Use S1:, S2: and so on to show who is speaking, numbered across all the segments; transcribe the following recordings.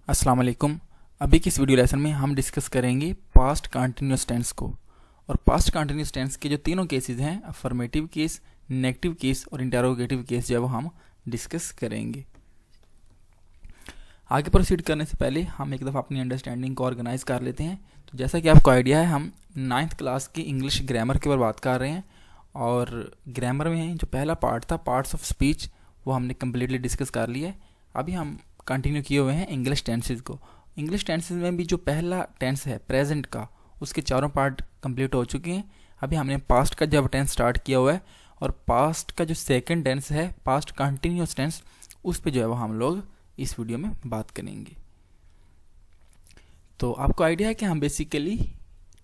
S1: अस्सलाम वालेकुम। अभी की इस वीडियो लेसन में हम डिस्कस करेंगे पास्ट कंटिन्यूस टेंस को। और पास्ट कंटिन्यूस टेंस के जो तीनों केसेस हैं, अफर्मेटिव केस, नेगेटिव केस और इंटरोगेटिव केस, जो हम डिस्कस करेंगे। आगे प्रोसीड करने से पहले हम एक दफ़ा अपनी अंडरस्टैंडिंग को ऑर्गेनाइज कर लेते हैं। तो जैसा कि आपको आइडिया है, हम 9th क्लास की इंग्लिश ग्रामर के ऊपर बात कर रहे हैं। और ग्रामर में जो पहला पार्ट था, पार्ट्स ऑफ स्पीच, वो हमने कम्प्लीटली डिस्कस कर लिया है। अभी हम कंटिन्यू किए हुए हैं इंग्लिश टेंसेज को। इंग्लिश टेंसेज में भी जो पहला टेंस है प्रेजेंट का, उसके चारों पार्ट कंप्लीट हो चुके हैं। अभी हमने पास्ट का जब टेंस स्टार्ट किया हुआ है, और पास्ट का जो सेकंड टेंस है, पास्ट कंटिन्यूस टेंस, उस पे जो है वो हम लोग इस वीडियो में बात करेंगे। तो आपको आइडिया है कि हम बेसिकली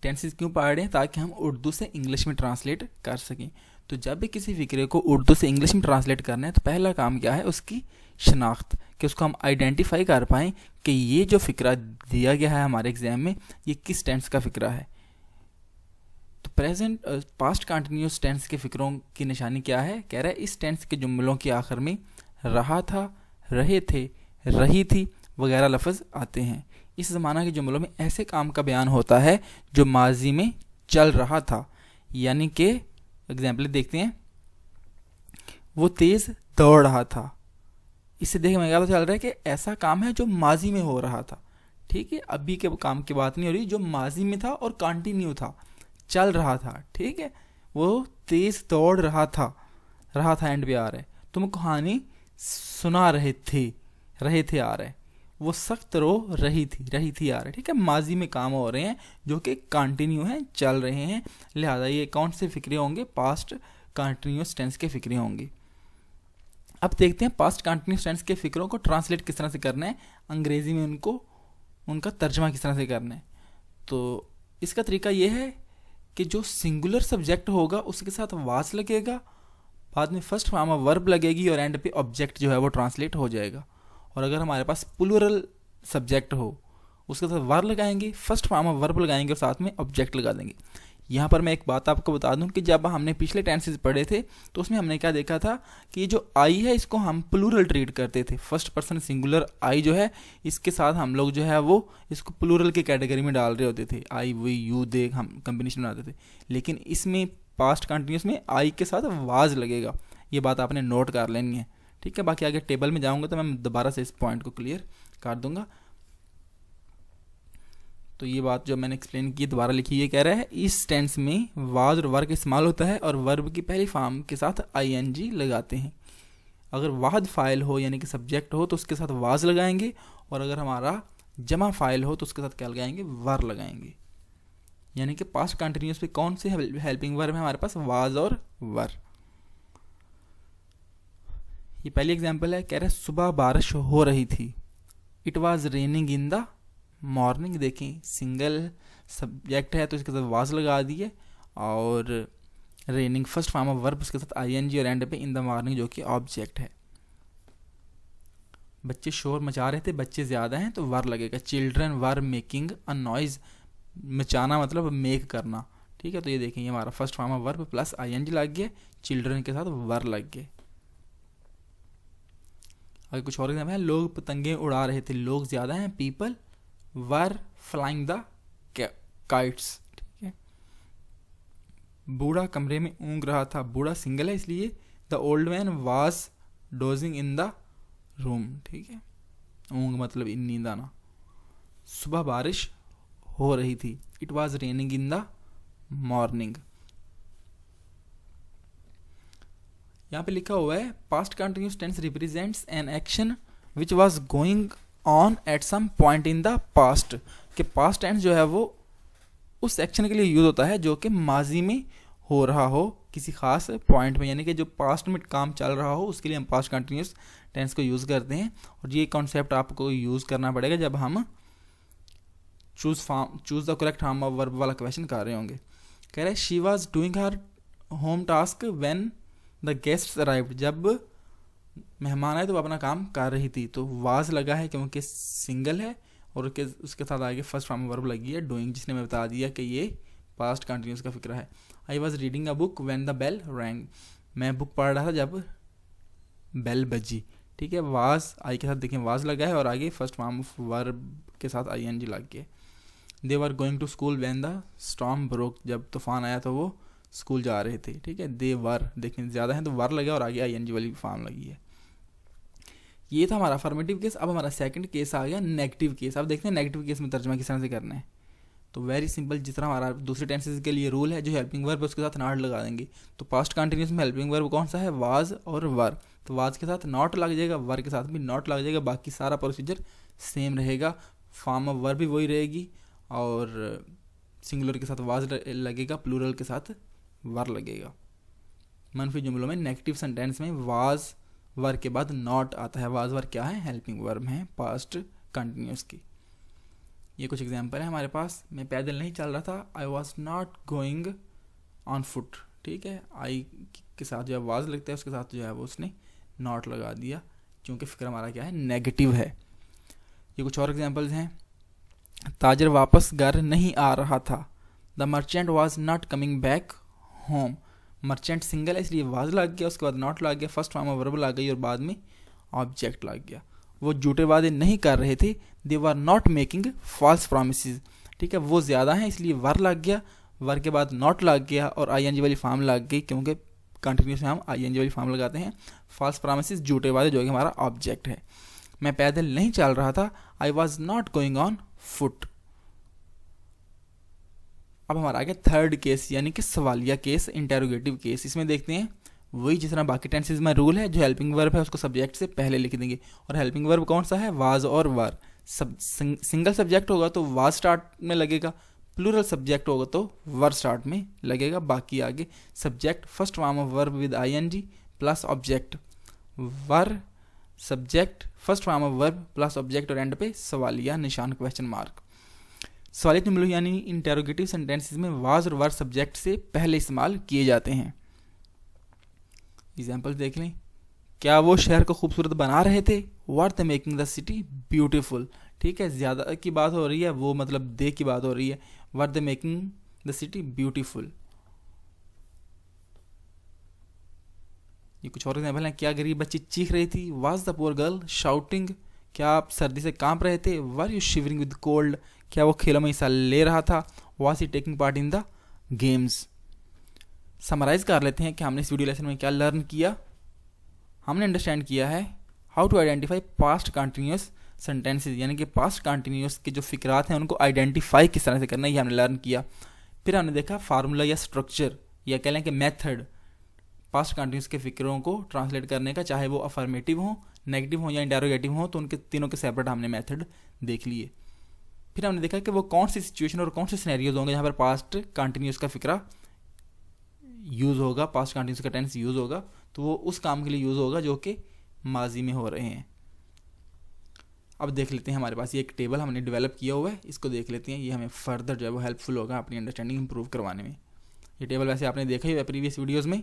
S1: टेंसेज क्यों पढ़ रहे हैं, ताकि हम उर्दू से इंग्लिश में ट्रांसलेट कर सकें। तो जब भी किसी फिक्रे को उर्दू से इंग्लिश में ट्रांसलेट करना है, तो पहला काम क्या है, उसकी शनाख्त, कि उसको हम आइडेंटिफाई कर पाएँ कि ये जो फ़िक्रा दिया गया है हमारे एग्ज़ाम में, ये किस टेंस का फ़िक्रा है। तो प्रेजेंट पास्ट कंटिन्यूस टेंस के फ़िक्रों की निशानी क्या है, कह रहा है इस टेंस के जुमलों के आखिर में रहा था, रहे थे, रही थी वगैरह लफ्ज़ आते हैं। इस ज़माना के जुमलों में ऐसे काम का बयान होता है जो माजी में चल रहा था। यानी कि एग्जाम्पल देखते हैं, वो तेज़ दौड़ रहा था। इससे देख में क्या तो चल रहा है कि ऐसा काम है जो माजी में हो रहा था। ठीक है, अभी के काम की बात नहीं हो रही, जो माजी में था और कंटिन्यू था, चल रहा था। ठीक है, वो तेज़ दौड़ रहा था एंड पे आ रहा है। तुम कहानी सुना रहे थे आ रहा है। वो सख्त रो रही थी आ रहा है। ठीक है, माजी में काम हो रहे हैं जो कि कंटिन्यू हैं, चल रहे हैं। लिहाजा ये कौन से फिक्रे होंगे, पास्ट कंटिन्यूस टेंस के फिक्रे होंगे। अब देखते हैं पास्ट कंटिन्यूस टेंस के फिक्रों को ट्रांसलेट किस तरह से करना है, अंग्रेज़ी में उनका तर्जमा किस तरह से करना है। तो इसका तरीका यह है कि जो सिंगुलर सब्जेक्ट होगा उसके साथ वास लगेगा, बाद में फर्स्ट फॉर्म ऑफ वर्ब लगेगी, और एंड पे ऑब्जेक्ट जो है वो ट्रांसलेट हो जाएगा। और अगर हमारे पास प्लूरल सब्जेक्ट हो, उसके साथ वर्ब लगाएंगे, फर्स्ट फॉर्म ऑफ वर्ब लगाएंगे और साथ में ऑब्जेक्ट लगा देंगे। यहाँ पर मैं एक बात आपको बता दूं कि जब हमने पिछले टेंसेस पढ़े थे, तो उसमें हमने क्या देखा था कि ये जो आई है, इसको हम प्लूरल ट्रीट करते थे। फर्स्ट पर्सन सिंगुलर आई जो है, इसके साथ हम लोग जो है वो इसको प्लूरल के कैटेगरी में डाल रहे होते थे। आई, वी, यू, दे, हम कम्बिनेशन बनाते थे। लेकिन इसमें पास्ट कंटिन्यूस में आई के साथ वाज लगेगा। ये बात आपने नोट कर लेनी है। ठीक है, बाकी आगे टेबल में जाऊंगा तो मैं दोबारा से इस पॉइंट को क्लियर कर दूंगा। तो ये बात जो मैंने एक्सप्लेन की दोबारा लिखी, ये कह रहा है इस टेंस में वाज और वर्ब इस्तेमाल होता है, और वर्ब की पहली फॉर्म के साथ आईएनजी लगाते हैं। अगर वाहद फाइल हो यानी कि सब्जेक्ट हो तो उसके साथ वाज लगाएंगे, और अगर हमारा जमा फाइल हो तो उसके साथ क्या लगाएंगे, वर लगाएंगे। यानी कि पास्ट कंटिन्यूस पे कौन से हेल्पिंग वर्ब है हमारे पास, वाज और वर। ये पहली एग्जांपल है, कह रहा है सुबह बारिश हो रही थी, it was raining in the morning. देखें, सिंगल सब्जेक्ट है तो इसके साथ वाज लगा दिए, और raining first form of verb, उसके साथ आईएनजी, और एंड पे इन द मॉर्निंग जो कि ऑब्जेक्ट है। बच्चे शोर मचा रहे थे, बच्चे ज़्यादा हैं तो वर लगेगा। Children were making a noise, मचाना मतलब मेक करना। ठीक है, तो ये देखें, ये हमारा first form of verb plus ING लग गया, चिल्ड्रन के साथ वर लग गए। अगर कुछ और एग्जाम्पल है, लोग पतंगे उड़ा रहे थे, लोग ज़्यादा हैं, people were flying the kites. ठीक है, बूढ़ा कमरे में ऊँग रहा था, बूढ़ा सिंगल है इसलिए the old man was dosing in the room. ठीक है, ऊँग मतलब इन नींद आना। सुबह बारिश हो रही थी, it was raining in the morning. यहाँ पे लिखा हुआ है past continuous tense represents an action which was going on at some point in the past. कि पास्ट टेंस जो है वो उस एक्शन के लिए यूज होता है जो कि माजी में हो रहा हो किसी खास पॉइंट में, यानी कि जो पास्ट में काम चल रहा हो उसके लिए हम पास्ट कंटिन्यूस टेंस को यूज़ करते हैं। और ये कॉन्सेप्ट आपको यूज़ करना पड़ेगा जब हम choose the correct form of verb वाला क्वेश्चन कर रहे होंगे। कह रहे हैं she was doing her home task when the guests arrived, जब मेहमान आए तो वो अपना काम कर रही थी। तो वाज लगा है क्योंकि सिंगल है, और उसके साथ आगे फर्स्ट फॉर्म वर्ब लगी है डूइंग, जिसने मैं बता दिया कि ये पास्ट कंटिन्यूस का फिक्र है। I was reading a book when the bell rang, मैं बुक पढ़ रहा था जब बेल बजी। ठीक है। वाज आई के साथ देखें वाज लगा है और आगे फर्स्ट फॉर्म ऑफ वर्ब के साथ ING लग गया। They were going to school when the storm broke, जब तूफान आया तो वो स्कूल जा रहे थे, ठीक है। दे वर देखें ज़्यादा है तो वर लगा और आगे ING वाली फॉर्म लगी है। ये था हमारा अफर्मेटिव केस। अब हमारा सेकंड केस आ गया नेगेटिव केस। अब देखते हैं नेगेटिव केस में तर्जमा किस तरह से करना है। तो वेरी सिंपल, जिस तरह हमारा दूसरे टेंसेस के लिए रूल है, जो हेल्पिंग वर्ब है उसके साथ नॉट लगा देंगे। तो पास्ट कंटिन्यूस में हेल्पिंग वर्ब कौन सा है, वाज और वर। तो वाज के साथ नॉट लग जाएगा, वर के साथ भी नॉट लग जाएगा, बाकी सारा प्रोसीजर सेम रहेगा। फॉर्म ऑफ वर्ब भी वही रहेगी और सिंगुलर के साथ वाज लगेगा, प्लूरल के साथ वर लगेगा। मनफी जुमलों में नेगेटिव सेंटेंस में वाज वर के बाद नॉट आता है। वाज वर क्या है, हेल्पिंग वर्ब है पास्ट कंटिन्यूस की। ये कुछ एग्जांपल है हमारे पास। मैं पैदल नहीं चल रहा था, I was not going on foot, ठीक है। आई के साथ जो है वाज लगता है, उसके साथ जो है वो उसने नॉट लगा दिया, क्योंकि फिक्र हमारा क्या है, नेगेटिव है। ये कुछ और एग्जांपल्स हैं। ताजर वापस घर नहीं आ रहा था, the merchant was not coming back home. Merchant single है इसलिए वाज लग गया, उसके बाद नॉट लग गया, फर्स्ट फॉर्म ऑफ वर्ब लग गई और बाद में ऑब्जेक्ट लग गया। वो झूठे वादे नहीं कर रहे थे, they were not making false promises, ठीक है। वो ज़्यादा हैं इसलिए वर लग गया, वर के बाद नॉट लग गया और ING वाली फॉर्म लग गई, क्योंकि कंटिन्यूस में हम ING वाली फॉर्म लगाते हैं। फॉल्स प्रॉमिसेस झूठे वादे, जो कि हमारा ऑब्जेक्ट है। मैं पैदल नहीं चल रहा था, I was not going on foot. अब हमारा आ गया थर्ड केस, यानी कि सवालिया केस, इंटेरोगेटिव केस। इसमें देखते हैं वही जिस तरह बाकी टेंसेस में रूल है, जो हेल्पिंग वर्ब है उसको सब्जेक्ट से पहले लिख देंगे। और हेल्पिंग वर्ब कौन सा है, वाज और वर। सिंगल सब्जेक्ट होगा तो वाज स्टार्ट में लगेगा, प्लूरल सब्जेक्ट होगा तो वर स्टार्ट में लगेगा। बाकी आगे subject first form of verb with ING plus object, were subject first form of verb plus object और एंड पे सवालिया निशान, क्वेश्चन मार्क। सवालिया जुमलों यानी इंटेरोगेटिव सेंटेंसेस में वाज और वर सब्जेक्ट से पहले इस्तेमाल किए जाते हैं। एग्जाम्पल देख लें। क्या वो शहर को खूबसूरत बना रहे थे, were they making the city beautiful, ठीक है। ज़्यादा की बात हो रही है, वो मतलब दे की बात हो रही है, were they making the city beautiful. ये कुछ और एग्जाम्पल हैं। क्या गरीब बच्ची चीख रही थी, was the poor girl shouting. क्या आप सर्दी से कांप रहे थे, were you shivering with cold. क्या वो खेलों में हिस्सा ले रहा था, was he taking part in the games. Summarise कर लेते हैं कि हमने इस वीडियो लेसन में क्या लर्न किया। हमने अंडरस्टैंड किया है how to identify past continuous sentences, यानी कि पास्ट कंटिन्यूस के जो फिक्रात हैं उनको आइडेंटिफाई किस तरह से करना है, ये हमने लर्न किया। फिर हमने देखा फार्मूला या स्ट्रक्चर या कह लें कि मेथड पास्ट कंटिन्यूस के फिक्रों को ट्रांसलेट करने का, चाहे वो अफर्मेटिव हो, नेगेटिव हो या इंटेरोगेटिव हो, तो उनके तीनों के सेपरेट हमने मेथड देख लिए। फिर हमने देखा कि वो कौन सी सिचुएशन और कौन से सिनेरियोज होंगे जहाँ पर पास्ट कंटिन्यूस का फिक्रा यूज़ होगा, पास्ट कंटिन्यूस का टेंस यूज़ होगा, तो वो उस काम के लिए यूज़ होगा जो कि माजी में हो रहे हैं। अब देख लेते हैं, हमारे पास ये एक टेबल हमने डेवलप किया हुआ है, इसको देख लेते हैं। ये हमें फर्दर जो है वो हेल्पफुल होगा अपनी अंडरस्टैंडिंग इंप्रूव करवाने में। ये टेबल वैसे आपने देखा ही है प्रीवियस वीडियोज़ में।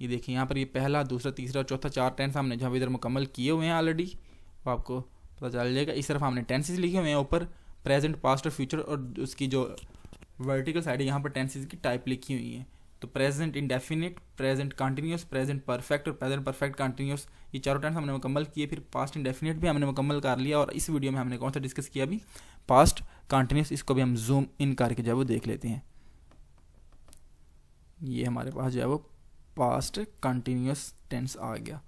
S1: ये देखिए यहाँ पर ये पहला, दूसरा, तीसरा और चौथा 4 टेंस हमने जहाँ इधर मुकम्मल किए हुए हैं ऑलरेडी, वो आपको पता चल जाएगा। इस तरफ हमने टेंसेस लिखे हुए हैं, ऊपर प्रेजेंट, पास्ट और फ्यूचर, और उसकी जो वर्टिकल साइड है यहाँ पर टेंसेस की टाइप लिखी हुई है। तो present indefinite, present continuous, present perfect और प्रेजेंट परफेक्ट कंटिन्यूस, ये चारों टेंस हमने मुकम्मल किए। फिर पास्ट इंडेफिनिट भी हमने मुकम्मल कर लिया। और इस वीडियो में हमने कौन सा डिस्कस किया अभी, पास्ट कंटिन्यूस। इसको भी हम जूम इन करके जो है वो देख लेते हैं। ये हमारे पास जो है वो पास्ट कंटिन्यूस टेंस आ गया।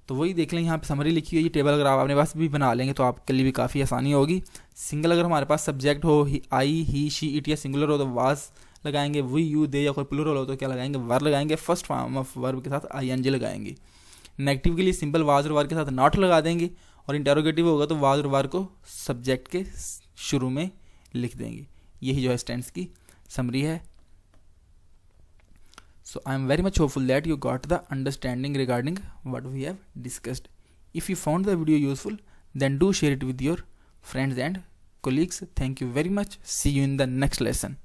S1: तो वही देख लें, यहाँ पे समरी लिखी हुई है। ये टेबल अगर आप अपने पास भी बना लेंगे तो आपके लिए भी काफ़ी आसानी होगी। सिंगल अगर हमारे पास सब्जेक्ट हो, आई, ही, शी, इट, या सिंगुलर हो तो वाज लगाएंगे, वी, यू, दे, या कोई प्लूरल हो तो क्या लगाएंगे, वर लगाएंगे। फर्स्ट फॉर्म ऑफ वर्ब के साथ ING लगाएंगे। नेगेटिव के लिए सिंपल वाज और वर के साथ नॉट लगा देंगे। और इंटेरोगेटिव होगा तो वाज और वर को सब्जेक्ट के शुरू में लिख देंगे। यही जो है टेंस की समरी है। So I am very much hopeful that you got the understanding regarding what we have discussed. If you found the video useful, then do share it with your friends and colleagues. Thank you very much. See you in the next lesson.